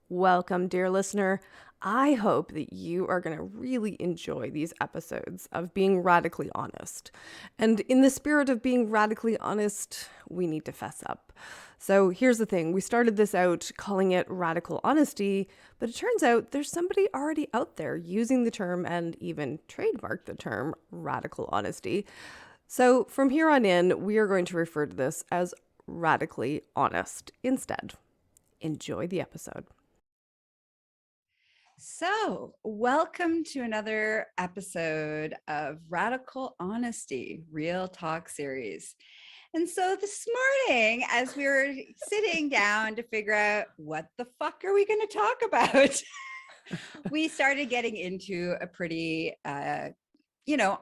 Welcome, dear listener. I hope that you are going to really enjoy these episodes of being radically honest. And in the spirit of being radically honest, we need to fess up. So here's the thing. We started this out calling it radical honesty, but it turns out there's somebody already out there using the term and even trademarked the term radical honesty. So from here on in, we are going to refer to this as radically honest instead. Enjoy the episode. So, welcome to another episode of Radical Honesty, Real Talk series. And so this morning, as we were sitting down to figure out what the fuck are we going to talk about, we started getting into a pretty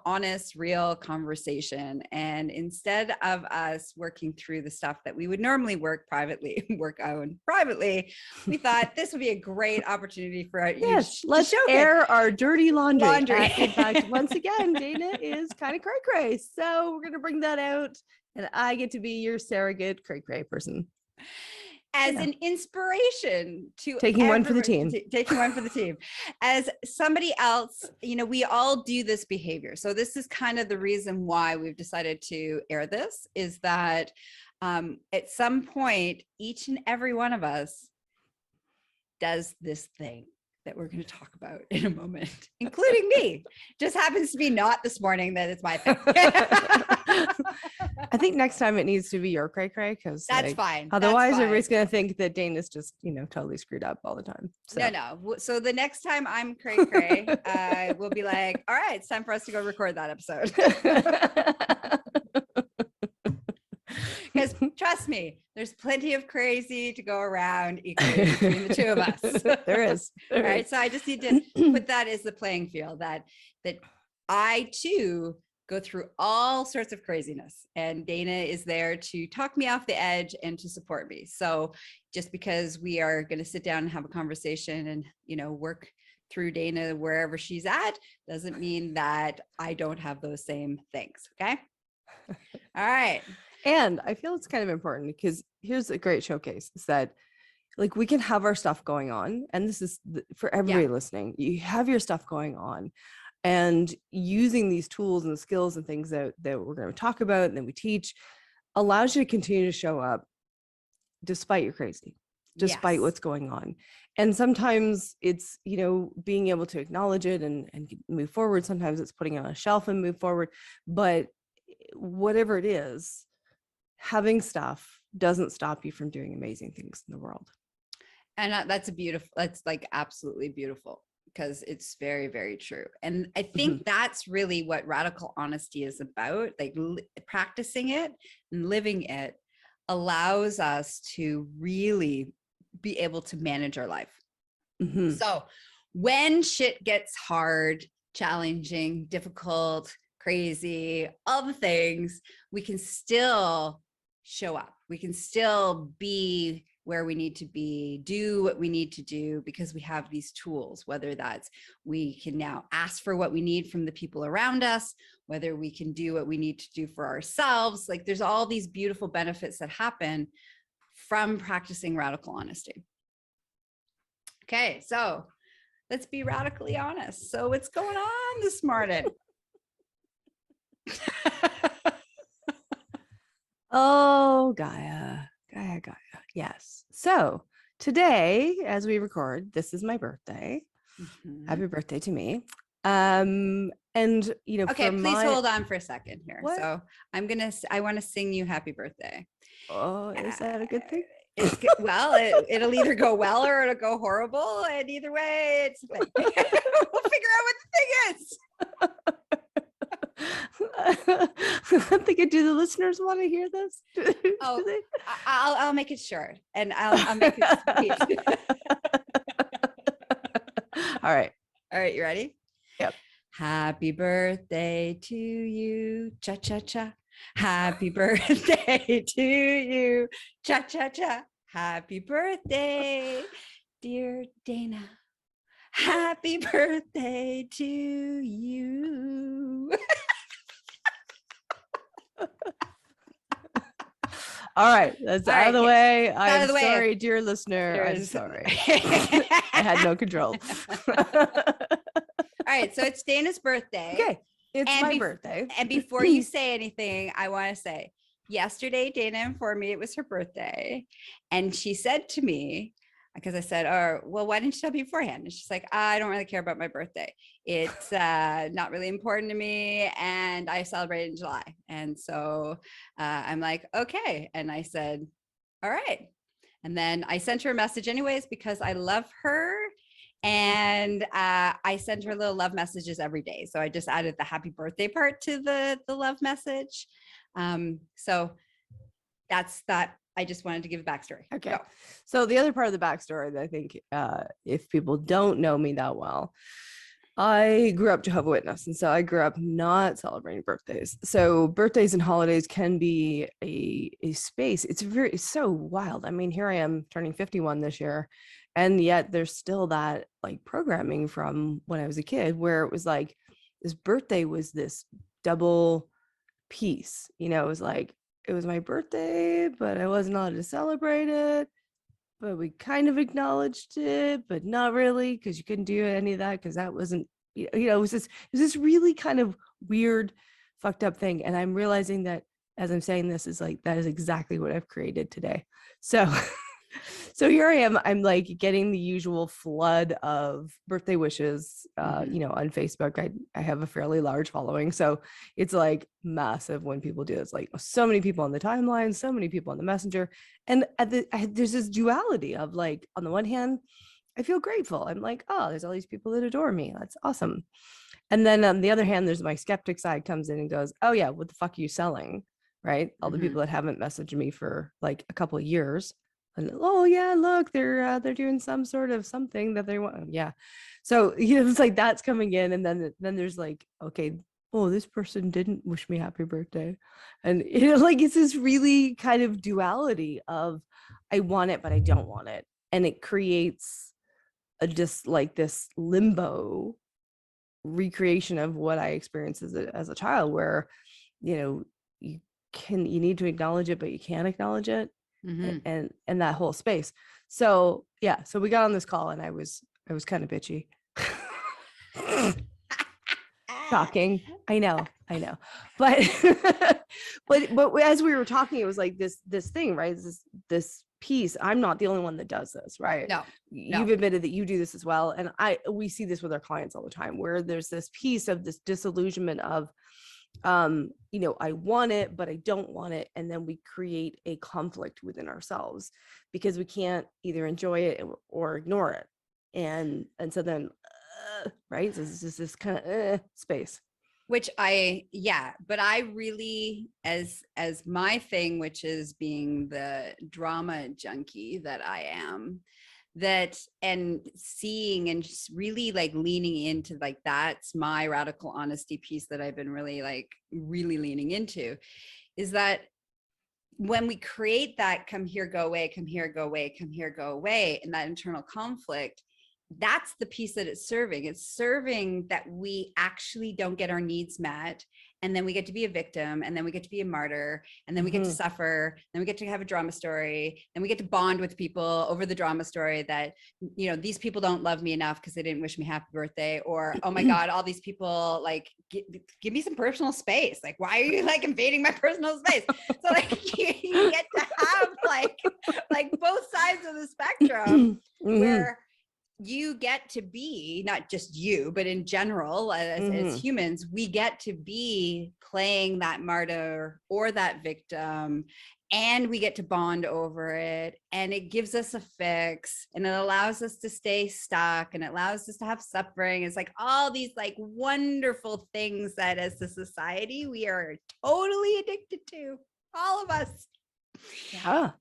honest, real conversation. And instead of us working through the stuff that we would normally work on privately, we thought this would be a great opportunity for let's air our dirty laundry. In fact, once again, Dana is kind of cray-cray. So we're going to bring that out and I get to be your surrogate cray-cray person. As an inspiration to taking one for the team. As somebody else, we all do this behavior. So this is kind of the reason why we've decided to air this, is that at some point, each and every one of us does this thing that we're going to talk about in a moment, including me. Just happens to be not this morning that it's my thing. I think next time it needs to be your cray-cray, because that's fine. Otherwise, everybody's going to think that Dana's just, totally screwed up all the time. So. No. So the next time I'm cray-cray, we'll be like, all right, it's time for us to go record that episode. Because trust me, there's plenty of crazy to go around equally between the two of us. There is. All right. So I just need to put that as the playing field, that I too go through all sorts of craziness, and Dana is there to talk me off the edge and to support me. So just because we are going to sit down and have a conversation and, work through Dana wherever she's at, doesn't mean that I don't have those same things. Okay. All right. And I feel it's kind of important, because here's a great showcase, is that we can have our stuff going on. And this is for everybody listening. You have your stuff going on, and using these tools and skills and things that we're going to talk about and then we teach allows you to continue to show up despite your crazy, despite what's going on. And sometimes it's, being able to acknowledge it and move forward. Sometimes it's putting it on a shelf and move forward. But whatever it is, having stuff doesn't stop you from doing amazing things in the world. And that's absolutely beautiful, because it's very, very true. And I think that's really what radical honesty is about. Practicing it and living it allows us to really be able to manage our life. So when shit gets hard, challenging, difficult, crazy, all the things, we can still show up. We can still be where we need to be, do what we need to do, because we have these tools, whether that's we can now ask for what we need from the people around us, whether we can do what we need to do for ourselves. There's all these beautiful benefits that happen from practicing radical honesty. Okay, so let's be radically honest. So what's going on this morning? Oh, Gaia. Yes. So today, as we record, this is my birthday. Happy birthday to me. And okay, please hold on for a second here. What? So I want to sing you happy birthday. Oh, is that a good thing? It's good. Well, it'll either go well or it'll go horrible, and either way, it's a thing. We'll figure out what the thing is. I'm thinking, do the listeners want to hear this? I'll make it short, and I'll make it sweet. All right, you ready? Yep. Happy birthday to you, cha cha cha. Happy birthday to you, cha cha cha. Happy birthday, dear Dana. Happy birthday to you. All right, that's All out of right, the way. out I'm of the way. sorry, dear listener. I'm There's- sorry. I had no control. All right, so it's Dana's birthday. Okay, it's And my birthday. And before you say anything, I want to say, yesterday, Dana informed me it was her birthday. And she said to me, because I said, oh, well, why didn't you tell me beforehand? And she's like, I don't really care about my birthday. It's not really important to me. And I celebrate in July. And so I'm like, okay. And I said, all right. And then I sent her a message anyways, because I love her. And I send her little love messages every day. So I just added the happy birthday part to the love message. So that's that. I just wanted to give a backstory. Okay. Go. So the other part of the backstory that I think if people don't know me that well, I grew up Jehovah's Witness. And so I grew up not celebrating birthdays. So birthdays and holidays can be a space. It's so wild. I mean, here I am turning 51 this year. And yet there's still that like programming from when I was a kid where it was like this birthday was this double piece. You know, it was like, it was my birthday, but I wasn't allowed to celebrate it. But we kind of acknowledged it, but not really, because you couldn't do any of that because that wasn't, it was this really kind of weird, fucked up thing. And I'm realizing that as I'm saying this is like, that is exactly what I've created today. So so here I am, I'm like getting the usual flood of birthday wishes, on Facebook. I have a fairly large following. So it's like massive when people do it. It's like so many people on the timeline, so many people on the messenger. And there's this duality of like, on the one hand, I feel grateful. I'm like, oh, there's all these people that adore me. That's awesome. And then on the other hand, there's my skeptic side comes in and goes, oh yeah, what the fuck are you selling? Right? All the people that haven't messaged me for like a couple of years. And oh yeah, look, they're doing some sort of something that they want. Yeah. So it's like that's coming in. And then there's like, okay, oh, this person didn't wish me happy birthday. And like it's this really kind of duality of I want it, but I don't want it. And it creates just like this limbo recreation of what I experienced as a child, where you need to acknowledge it, but you can't acknowledge it. And that whole space. So yeah, so we got on this call and I was kind of bitchy. Shocking. I know. But but as we were talking, it was like this thing, right? This piece. I'm not the only one that does this, right? No. You've admitted that you do this as well. And we see this with our clients all the time, where there's this piece of this disillusionment of I want it, but I don't want it. And then we create a conflict within ourselves because we can't either enjoy it or ignore it. And so then, right. So it's just this kind of space. Which but I really, as my thing, which is being the drama junkie that I am, that and seeing and just really like leaning into like, that's my radical honesty piece that I've been really leaning into, is that when we create that come here, go away, come here, go away, come here, go away, and that internal conflict, that's the piece that it's serving. It's serving that we actually don't get our needs met. And then we get to be a victim, and then we get to be a martyr, and then we get to suffer, then we get to have a drama story, and we get to bond with people over the drama story that, these people don't love me enough because they didn't wish me happy birthday, or, oh my God, all these people like, give me some personal space. Like, why are you like invading my personal space? So like you get to have like both sides of the spectrum where you get to be, not just you, but in general, as humans, we get to be playing that martyr or that victim, and we get to bond over it, and it gives us a fix, and it allows us to stay stuck, and it allows us to have suffering. It's like all these like wonderful things that as a society, we are totally addicted to, all of us. Yeah.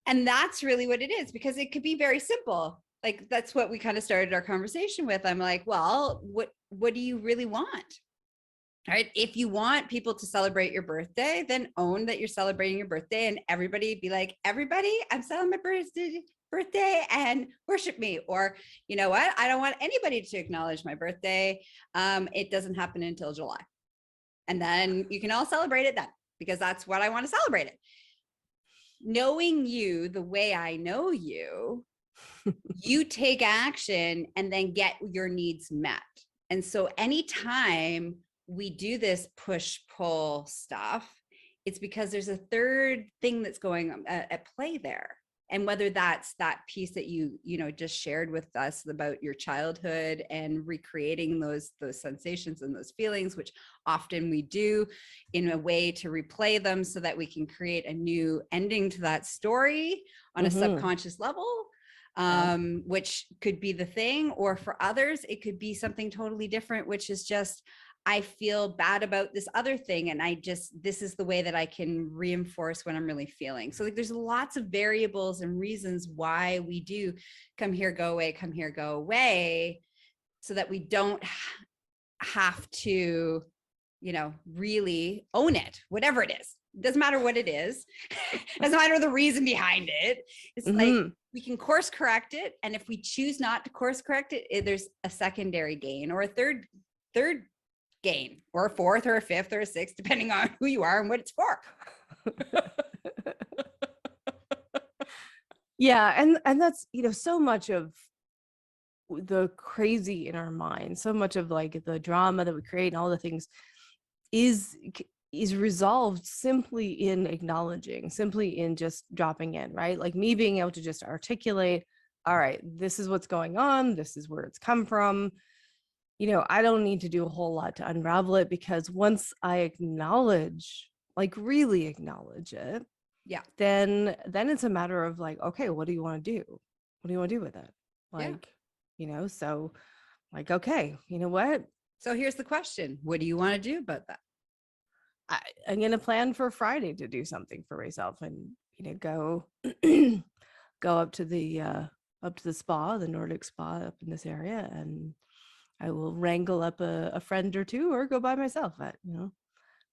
And that's really what it is, because it could be very simple. Like, that's what we kind of started our conversation with. I'm like, well, what do you really want? All right. If you want people to celebrate your birthday, then own that you're celebrating your birthday, and everybody be like, everybody, I'm celebrating my birthday and worship me. Or, you know what? I don't want anybody to acknowledge my birthday. It doesn't happen until July. And then you can all celebrate it then, because that's what I want to celebrate it. knowing you the way I know you, you take action and then get your needs met. And so anytime we do this push-pull stuff, it's because there's a third thing that's going on at play there. And whether that's that piece that you just shared with us about your childhood and recreating those sensations and those feelings, which often we do in a way to replay them so that we can create a new ending to that story on a subconscious level, which could be the thing. Or for others, it could be something totally different, which is just, I feel bad about this other thing. And this is the way that I can reinforce what I'm really feeling. So like, there's lots of variables and reasons why we do come here, go away, so that we don't have to, really own it, whatever it is. It doesn't matter what it is. It doesn't matter the reason behind it. It's like, we can course correct it. And if we choose not to course correct it, there's a secondary gain or a third gain, or a fourth or a fifth or a sixth, depending on who you are and what it's for. Yeah. And that's, so much of the crazy in our mind, so much of like the drama that we create and all the things is resolved simply in acknowledging, simply in just dropping in, right? Like me being able to just articulate, all right, this is what's going on. This is where it's come from. I don't need to do a whole lot to unravel it, because once I acknowledge, like really acknowledge it, then it's a matter of like, okay, what do you want to do? What do you want to do with it? Like, so like, okay, you know what? So here's the question. What do you want to do about that? I'm going to plan for Friday to do something for myself and, go up to the spa, the Nordic spa up in this area, and I will wrangle up a friend or two, or go by myself.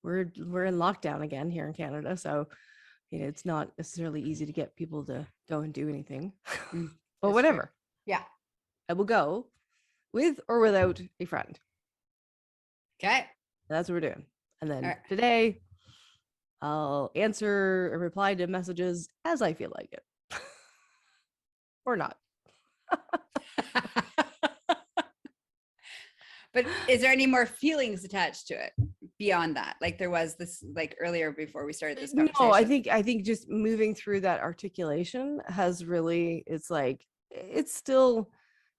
We're in lockdown again here in Canada, so it's not necessarily easy to get people to go and do anything. But whatever. True. Yeah, I will go with or without a friend. Okay, that's what we're doing. And then today, I'll answer and reply to messages as I feel like it, or not. But is there any more feelings attached to it beyond that? Like there was this, like earlier before we started this conversation. No, I think just moving through that articulation has really, it's like, it's still,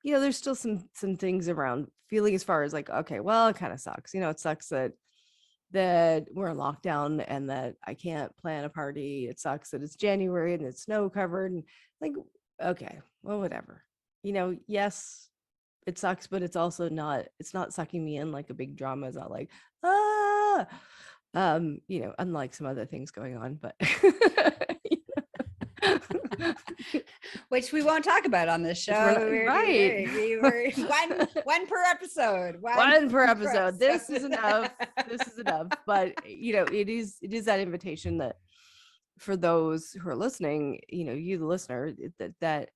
there's still some things around feeling as far as like, okay, well, it kind of sucks. It sucks that we're in lockdown and that I can't plan a party. It sucks that it's January and it's snow covered, and like, okay, well, whatever. Yes, it sucks, but it's also not, it's not sucking me in like a big drama. It's not like, unlike some other things going on, but which we won't talk about on this show. Right. We were one per episode. One per episode. This is enough. But it is that invitation that for those who are listening, you, the listener, that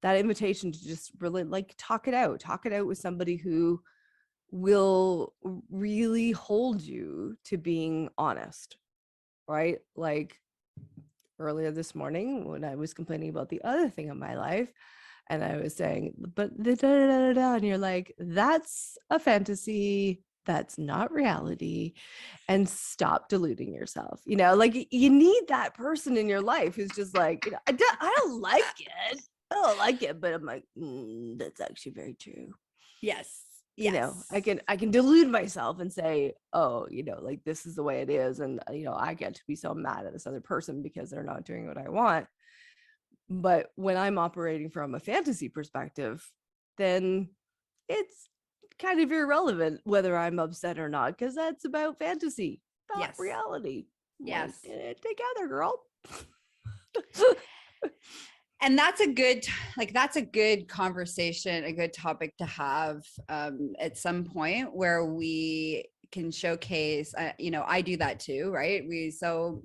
invitation to just really like talk it out with somebody who will really hold you to being honest, right? Like earlier this morning when I was complaining about the other thing in my life, and I was saying, but the da-da-da-da-da, and you're like, that's a fantasy, that's not reality, and stop deluding yourself. Like you need that person in your life who's just like, I don't like it. I don't like it, but I'm like, that's actually very true. Yes. I can delude myself and say, oh, like this is the way it is, and I get to be so mad at this other person because they're not doing what I want. But when I'm operating from a fantasy perspective, then it's kind of irrelevant whether I'm upset or not, because that's about fantasy, not reality. Yes. Like, together, girl. And that's a good conversation, a good topic to have at some point where we can showcase, I do that too, right? So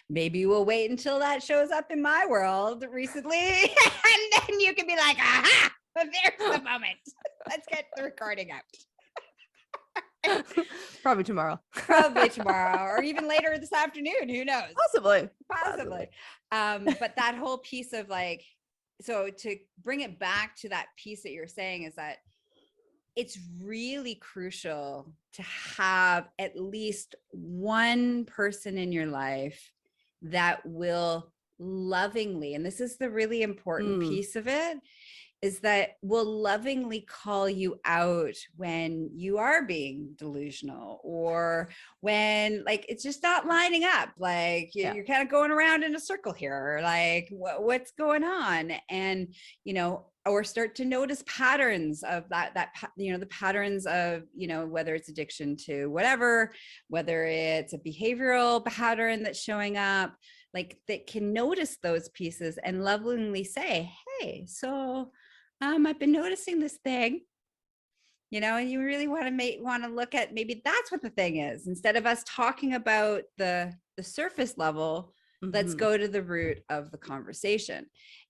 maybe we'll wait until that shows up in my world recently and then you can be like, aha, there's the moment. Let's get the recording out. Probably tomorrow. Probably tomorrow, or even later this afternoon. Who knows? Possibly. But that whole piece of like, so to bring it back to that piece that you're saying is that it's really crucial to have at least one person in your life that will lovingly, and this is the really important piece of it, is that will lovingly call you out when you are being delusional, or when like it's just not lining up, like you're kind of going around in a circle here, or like what's going on, and or start to notice patterns of that the patterns of whether it's addiction to whatever, whether it's a behavioral pattern that's showing up, like that can notice those pieces and lovingly say, hey, so I've been noticing this thing, and you really want to look at maybe that's what the thing is. Instead of us talking about the surface level, let's go to the root of the conversation.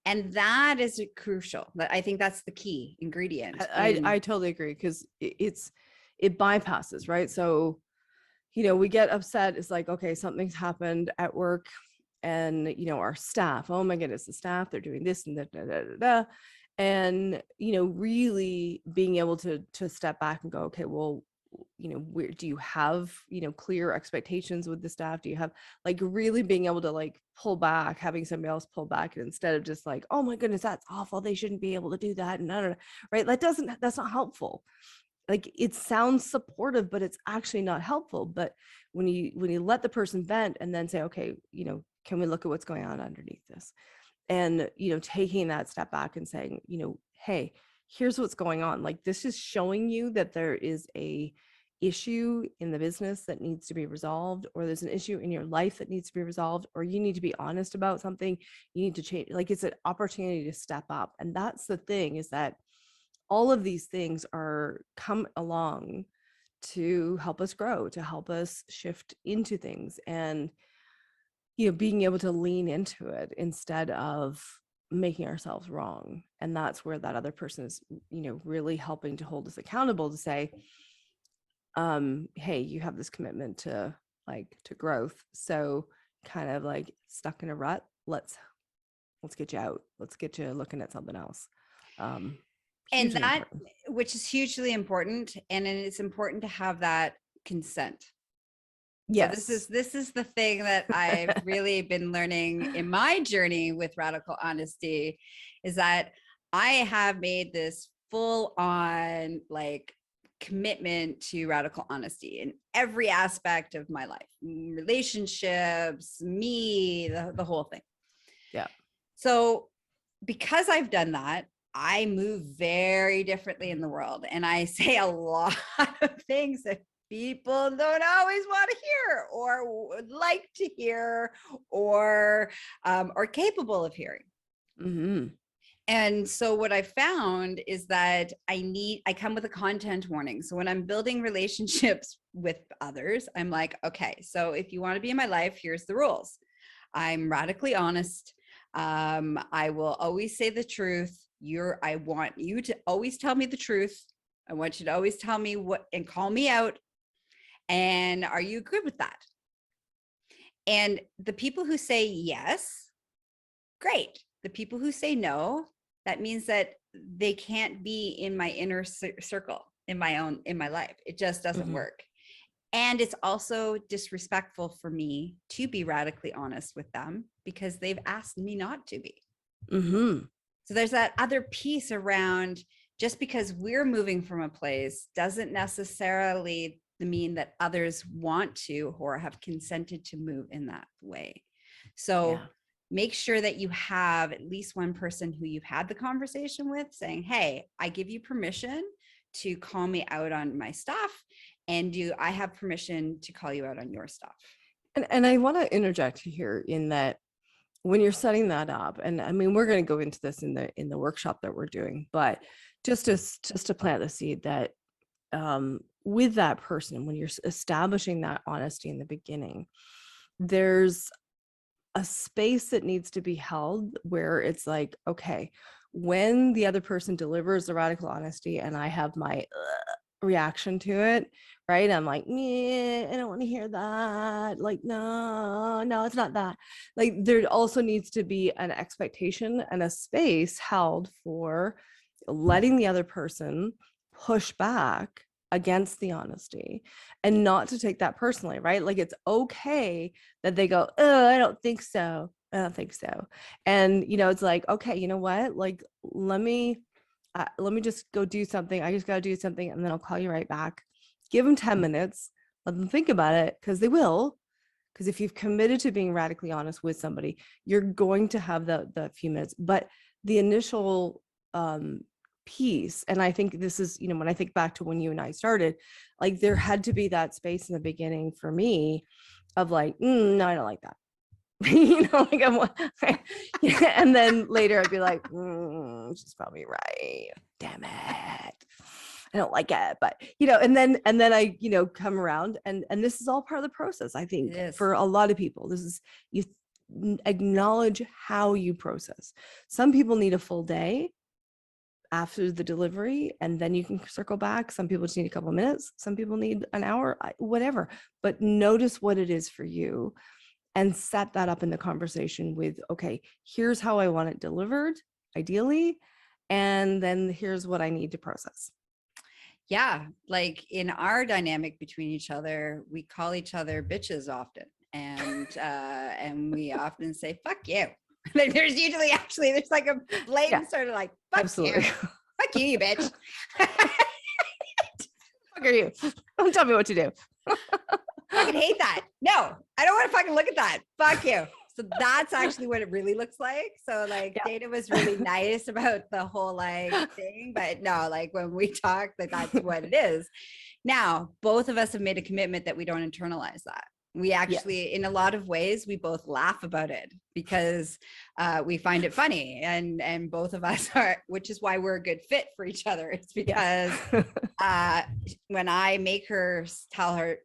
And that is crucial. I think that's the key ingredient. I totally agree, because it bypasses, right? So, we get upset. It's like, okay, something's happened at work, and our staff, oh my goodness, the staff, they're doing this and that. And really being able to step back and go, okay, well, where do you have clear expectations with the staff? Do you have like really being able to like pull back, having somebody else pull back, and instead of just like, oh my goodness, that's awful, they shouldn't be able to do that, and no, right? That's not helpful. Like, it sounds supportive, but it's actually not helpful. But when you let the person vent and then say, okay, can we look at what's going on underneath this? And, taking that step back and saying, hey, here's what's going on. Like, this is showing you that there is a issue in the business that needs to be resolved, or there's an issue in your life that needs to be resolved, or you need to be honest about something. You need to change. Like, it's an opportunity to step up. And that's the thing, is that all of these things come along to help us grow, to help us shift into things. And being able to lean into it instead of making ourselves wrong. And that's where that other person is, really helping to hold us accountable, to say, hey, you have this commitment to growth. So kind of like stuck in a rut. Let's get you out. Let's get you looking at something else. And that, which is hugely important. And it's important to have that consent. Yes. So this is the thing that I've really been learning in my journey with radical honesty, is that I have made this full on like commitment to radical honesty in every aspect of my life, relationships, me, the whole thing. Yeah. So because I've done that, I move very differently in the world, and I say a lot of things that people don't always want to hear, or would like to hear, or capable of hearing. Mm-hmm. And so what I found is that I come with a content warning. So when I'm building relationships with others, I'm like, okay, so if you want to be in my life, here's the rules. I'm radically honest. I will always say the truth. I want you to always tell me the truth. I want you to always tell me what and call me out. And are you good with that? And the people who say yes, great. The people who say no, that means that they can't be in my inner circle, in my life. It just doesn't work. And it's also disrespectful for me to be radically honest with them, because they've asked me not to be. Mm-hmm. So there's that other piece around, just because we're moving from a place doesn't necessarily mean that others want to or have consented to move in that way. So make sure that you have at least one person who you've had the conversation with saying, hey, I give you permission to call me out on my stuff, and I have permission to call you out on your stuff. And I want to interject here in that, when you're setting that up, and I mean, we're going to go into this in the workshop that we're doing, but just to plant the seed that with that person, when you're establishing that honesty in the beginning, there's a space that needs to be held where it's like, okay, when the other person delivers the radical honesty and I have my reaction to it, right? I'm like, I don't want to hear that. Like, no, it's not that. Like, there also needs to be an expectation and a space held for letting the other person push back against the honesty and not to take that personally, right? Like, it's okay that they go, oh, I don't think so. I don't think so. And, it's like, okay, you know what? Like, let me just go do something. I just got to do something. And then I'll call you right back. Give them 10 minutes. Let them think about it, because they will. Because if you've committed to being radically honest with somebody, you're going to have the few minutes. But the initial piece, and I think this is, when I think back to when you and I started, like, there had to be that space in the beginning for me of like, no, I don't like that. Like and then later I'd be like, she's probably right. Damn it. I don't like it. But and then I, come around, and this is all part of the process. I think for a lot of people, this is, you acknowledge how you process. Some people need a full day after the delivery, and then you can circle back. Some people just need a couple of minutes. Some people need an hour, whatever. But notice what it is for you, and set that up in the conversation with, okay, here's how I want it delivered, ideally. And then here's what I need to process. Yeah. Like, in our dynamic between each other, we call each other bitches often. And we often say, fuck you. Like, there's like a blatant sort of like, fuck absolutely. you. Fuck you, you bitch. Fuck are you? Don't tell me what to do. Fucking hate that. No, I don't want to fucking look at that. Fuck you. So that's actually what it really looks like. So like, Dana was really nice about the whole like thing, but no, like when we talk, like that's what it is. Now, both of us have made a commitment that we don't internalize that. We actually, in a lot of ways, we both laugh about it because we find it funny, and both of us are, which is why we're a good fit for each other. It's because when I make her tell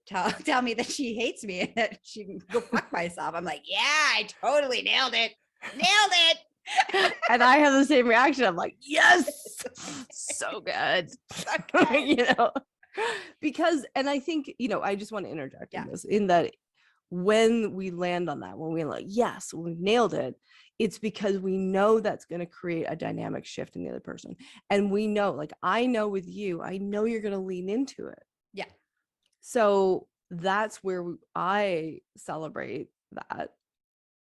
me that she hates me and that she can go fuck myself, I'm like, yeah, I totally nailed it. And I have the same reaction. I'm like, yes, so good. Because, and I think, I just want to interject in this, in that when we land on that, when we're like, yes, we nailed it, it's because we know that's going to create a dynamic shift in the other person. And we know, like, I know with you, I know you're going to lean into it. Yeah. So that's where I celebrate that,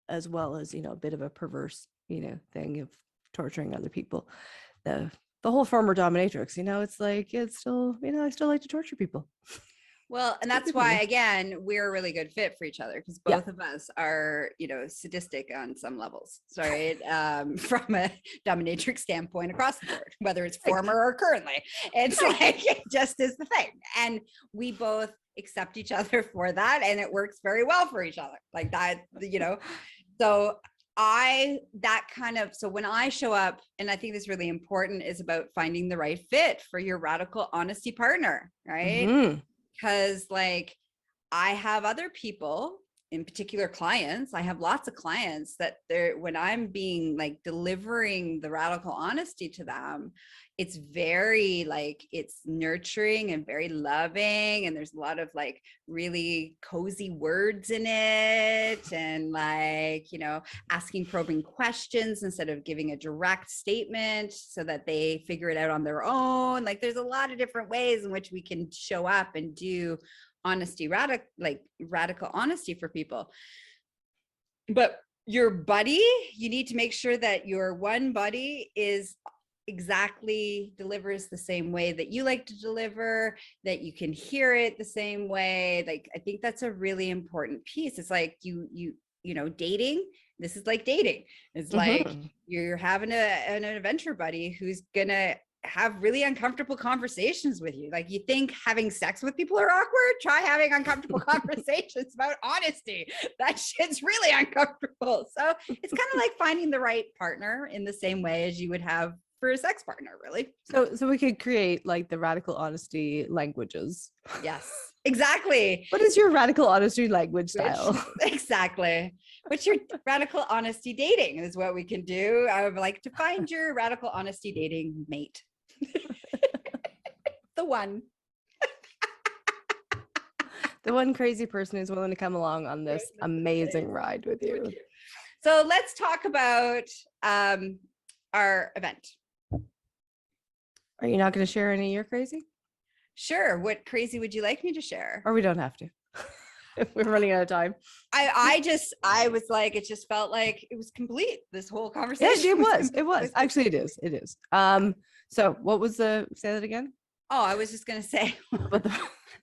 as well as, a bit of a perverse, thing of torturing other people. The whole former dominatrix, it's like, it's still, I still like to torture people. Well, and that's why, again, we're a really good fit for each other, because both of us are, sadistic on some levels. Sorry, from a dominatrix standpoint across the board, whether it's former or currently. It's like, it just is the thing. And we both accept each other for that. And it works very well for each other. Like that, so so when I show up, and I think this is really important, is about finding the right fit for your radical honesty partner, right? Mm-hmm. Because like, I have other people, in particular clients, I have lots of clients that when I'm being like delivering the radical honesty to them, it's very like, it's nurturing and very loving. And there's a lot of like really cozy words in it. And like, asking probing questions instead of giving a direct statement so that they figure it out on their own. Like, there's a lot of different ways in which we can show up and do honesty, radical honesty for people. But your buddy, you need to make sure that your one buddy delivers the same way that you like to deliver, that you can hear it the same way. Like, I think that's a really important piece. It's like dating. This is like dating. It's like you're having an adventure buddy who's gonna have really uncomfortable conversations with you. Like, you think having sex with people are awkward? Try having uncomfortable conversations about honesty. That shit's really uncomfortable. So it's kind of like finding the right partner in the same way as you would have for a sex partner, really. So we could create like the radical honesty languages. Yes, exactly. What is your radical honesty language style? Exactly. What's your radical honesty dating is what we can do. I would like to find your radical honesty dating mate. The one. The one crazy person who's willing to come along on this amazing ride with you. So let's talk about our event. Are you not going to share any of your crazy? Sure. What crazy would you like me to share? Or we don't have to. We're running out of time. I was like, it just felt like it was complete. This whole conversation. It was. Actually, it is. It is. So what was say that again? Oh, I was just going to say,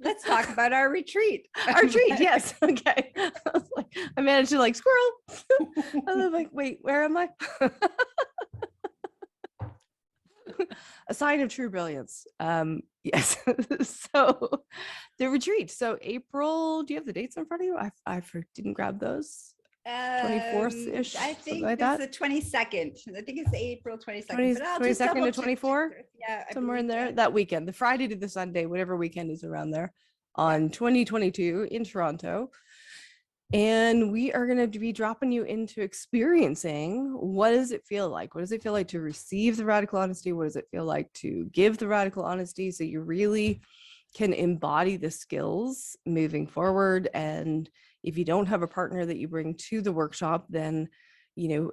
let's talk about our retreat. Our retreat. Yes. Okay. I managed to squirrel. I was like, wait, where am I? A sign of true brilliance. Yes. So the retreat. So April, do you have the dates in front of you? I didn't grab those. 24th ish. I think like it's that. the 22nd. I think it's April 22nd. 22nd to 24. Yeah, somewhere in there. That weekend, the Friday to the Sunday, whatever weekend is around there, on 2022 in Toronto. And we are going to be dropping you into experiencing what does it feel like? What does it feel like to receive the radical honesty? What does it feel like to give the radical honesty? So you really can embody the skills moving forward. And if you don't have a partner that you bring to the workshop, then,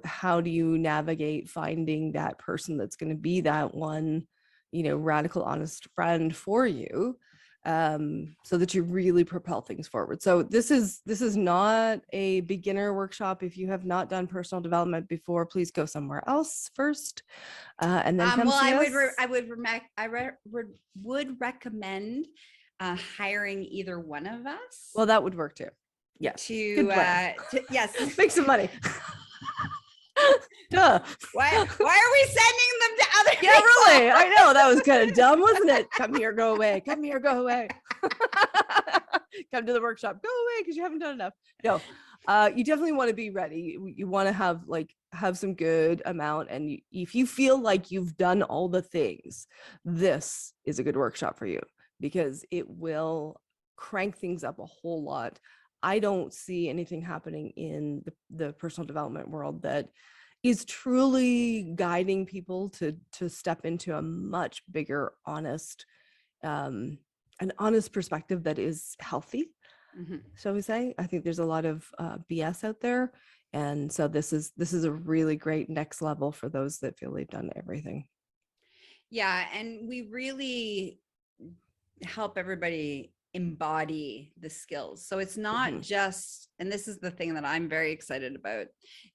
how do you navigate finding that person that's going to be that one, radical honest friend for you? So that you really propel things forward. So this is not a beginner workshop. If you have not done personal development before, please go somewhere else first, and then come see us. I would recommend hiring either one of us. Well, that would work too. Yes. Yes, make some money. Duh. Why are we sending them to other people? Yeah, really. I know that was kind of dumb, wasn't it? Come here, go away. Come here, go away. Come to the workshop, go away because you haven't done enough. No, you definitely want to be ready. You want to have some good amount, and if you feel like you've done all the things, this is a good workshop for you because it will crank things up a whole lot. I don't see anything happening in the personal development world that is truly guiding people to step into a much bigger, honest, an honest perspective that is healthy. Mm-hmm. Shall we say? I think there's a lot of BS out there, and so this is a really great next level for those that feel they've done everything. Yeah, and we really help everybody embody the skills. So it's not just, and this is the thing that I'm very excited about,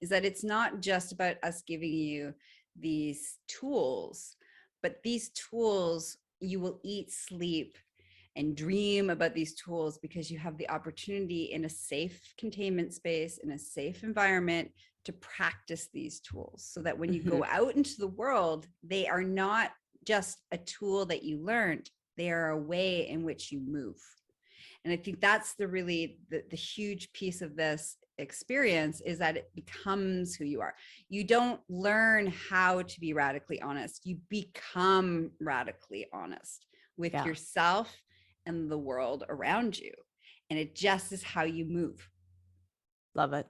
is that it's not just about us giving you these tools, but these tools, you will eat, sleep, and dream about these tools because you have the opportunity in a safe containment space, in a safe environment, to practice these tools so that when you go out into the world, they are not just a tool that you learned. They are a way in which you move. And I think that's the huge piece of this experience, is that it becomes who you are. You don't learn how to be radically honest. You become radically honest with yourself and the world around you. And it just is how you move. Love it.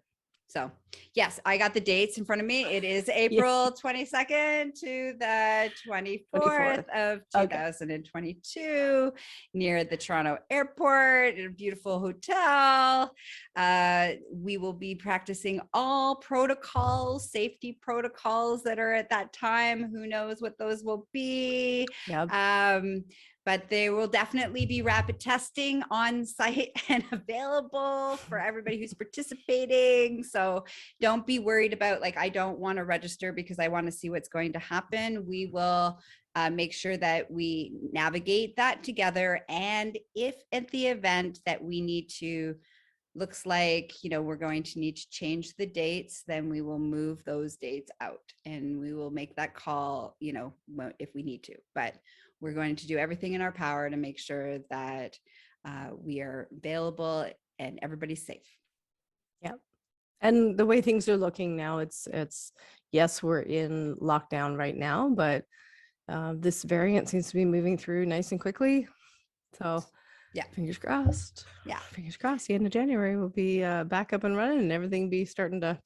So yes, I got the dates in front of me. It is April 22nd to the 24th of 2022 near the Toronto airport in a beautiful hotel. We will be practicing all protocols, safety protocols that are at that time. Who knows what those will be? Yep. But there will definitely be rapid testing on site and available for everybody who's participating. So don't be worried about I don't want to register because I want to see what's going to happen. We will make sure that we navigate that together. And if at the event that we need to, looks like, we're going to need to change the dates, then we will move those dates out and we will make that call, if we need to. But we're going to do everything in our power to make sure that we are available and everybody's safe. Yep. And the way things are looking now, it's yes, we're in lockdown right now, but this variant seems to be moving through nice and quickly. So yeah, fingers crossed. Yeah, fingers crossed. The end of January will be back up and running, and everything be starting to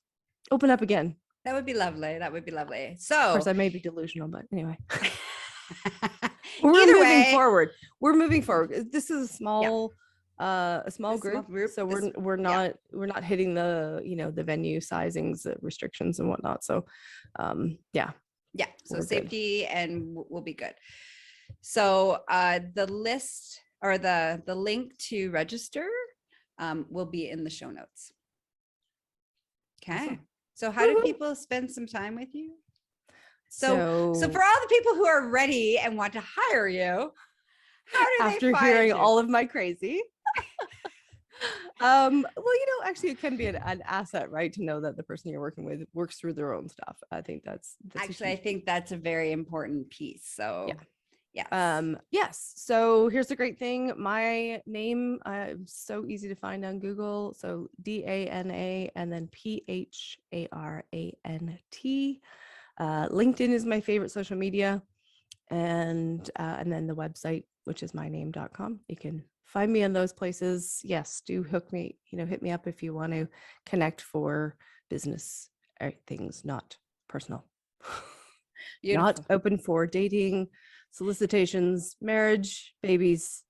open up again. That would be lovely. That would be lovely. So, of course, I may be delusional, but anyway. We're moving forward. This is a small A small group. So we're not hitting the, you know, the venue sizings, restrictions and whatnot. So yeah. So safety and we'll be good. So the list or the link to register will be in the show notes. Okay. Awesome. So how do people spend some time with you? So for all the people who are ready and want to hire you, how do they find after hearing you? all of my crazy? Well, you know, actually it can be an asset, right, to know that the person you're working with works through their own stuff. I think that's actually I think that's a very important piece. So yes. So here's the great thing. My name so easy to find on Google. So Dana and then Pharant. LinkedIn is my favorite social media, and then the website, which is myname.com. You can find me in those places. Yes, do hit me up if you want to connect for business things, not personal. Not open for dating, solicitations, marriage, babies.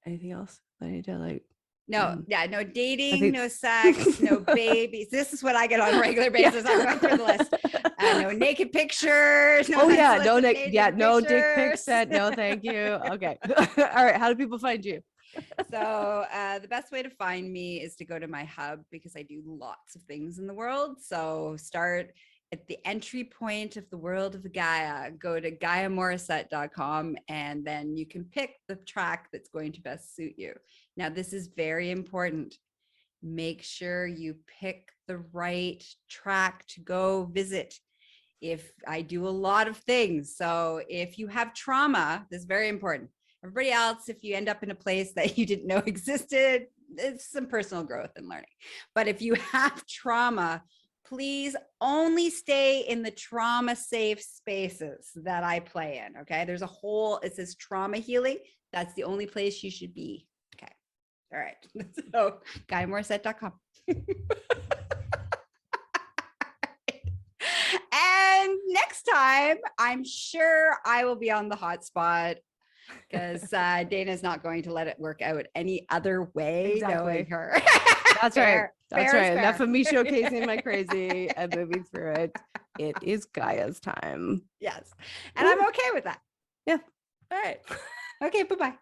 Anything else I need to like? No dating, no sex, no babies. This is what I get on a regular basis. I'm going through the list. No naked pictures. No no dick pics sent. No, thank you. Okay. All right. How do people find you? So the best way to find me is to go to my hub, because I do lots of things in the world. So start at the entry point of the world of Gaia. Go to GaiaMorrissette.com, and then you can pick the track that's going to best suit you. Now, this is very important. Make sure you pick the right track to go visit. If I do a lot of things, so if you have trauma, this is very important. Everybody else, if you end up in a place that you didn't know existed, it's some personal growth and learning. But if you have trauma, please only stay in the trauma safe spaces that I play in. Okay. There's a whole, it says trauma healing. That's the only place you should be. Okay. All right. So GaiaMorrissette.com. And next time, I'm sure I will be on the hotspot, because Dana's not going to let it work out any other way. Knowing her. That's right. That's right. Enough of me showcasing my crazy and moving through it. It is Gaia's time. Yes. And I'm okay with that. Yeah. All right. Okay. Bye-bye.